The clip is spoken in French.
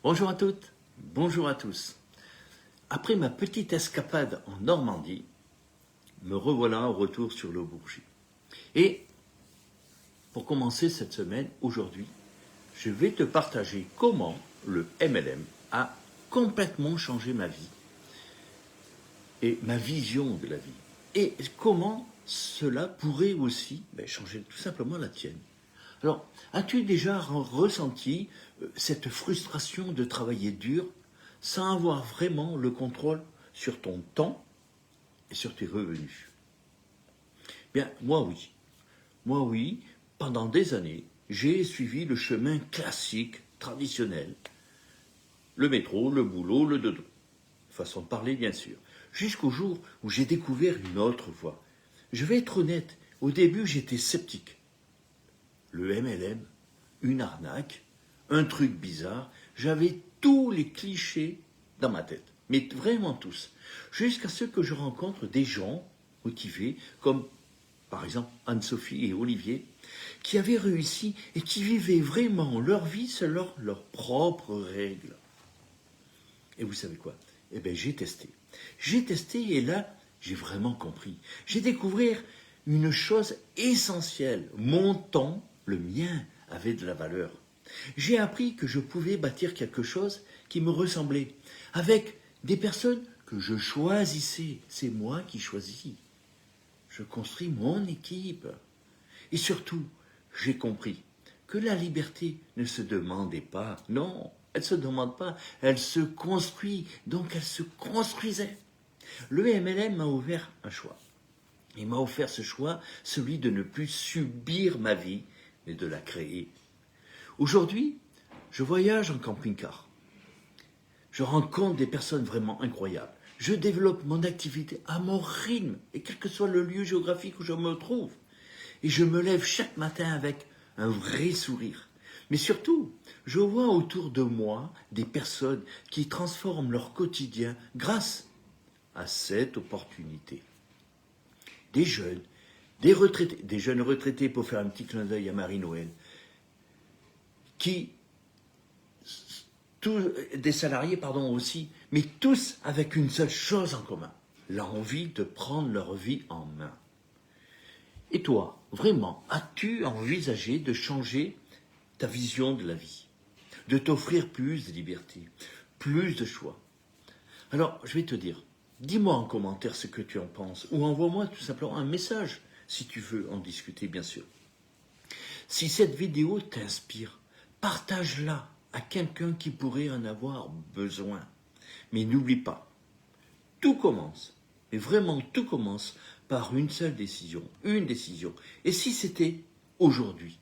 Bonjour à toutes, bonjour à tous. Après ma petite escapade en Normandie, me revoilà au retour sur le Bourget. Et pour commencer cette semaine, aujourd'hui, je vais te partager comment le MLM a complètement changé ma vie et ma vision de la vie. Et comment cela pourrait aussi changer tout simplement la tienne. Alors, as-tu déjà ressenti cette frustration de travailler dur sans avoir vraiment le contrôle sur ton temps et sur tes revenus? Bien, moi oui. Moi oui, pendant des années, j'ai suivi le chemin classique, traditionnel. Le métro, le boulot, le dodo. Façon de parler, bien sûr. Jusqu'au jour où j'ai découvert une autre voie. Je vais être honnête, au début j'étais sceptique. Le MLM, une arnaque, un truc bizarre. J'avais tous les clichés dans ma tête, mais vraiment tous. Jusqu'à ce que je rencontre des gens motivés, comme par exemple Anne-Sophie et Olivier, qui avaient réussi et qui vivaient vraiment leur vie selon leurs propres règles. Et vous savez quoi? Eh bien, j'ai testé. J'ai testé et là, j'ai vraiment compris. J'ai découvert une chose essentielle. Mon temps, le mien, avait de la valeur. J'ai appris que je pouvais bâtir quelque chose qui me ressemblait, avec des personnes que je choisissais. C'est moi qui choisis. Je construis mon équipe. Et surtout, j'ai compris que la liberté ne se demandait pas. Non, elle ne se demande pas, elle se construit. Donc elle se construisait. Le MLM m'a ouvert un choix. Il m'a offert ce choix, celui de ne plus subir ma vie, mais de la créer. Aujourd'hui, je voyage en camping-car. Je rencontre des personnes vraiment incroyables. Je développe mon activité à mon rythme, et quel que soit le lieu géographique où je me trouve. Et je me lève chaque matin avec un vrai sourire. Mais surtout, je vois autour de moi des personnes qui transforment leur quotidien grâce à cette opportunité. Des jeunes, des retraités, des jeunes retraités pour faire un petit clin d'œil à Marie-Noël, des salariés aussi, mais tous avec une seule chose en commun, l'envie de prendre leur vie en main. Et toi, vraiment, as-tu envisagé de changer ta vision de la vie, de t'offrir plus de liberté, plus de choix? Alors, je vais te dire, dis-moi en commentaire ce que tu en penses, ou envoie-moi tout simplement un message, si tu veux en discuter, bien sûr. Si cette vidéo t'inspire, partage-la à quelqu'un qui pourrait en avoir besoin. Mais n'oublie pas, tout commence, mais vraiment tout commence par une seule décision, une décision. Et si c'était aujourd'hui?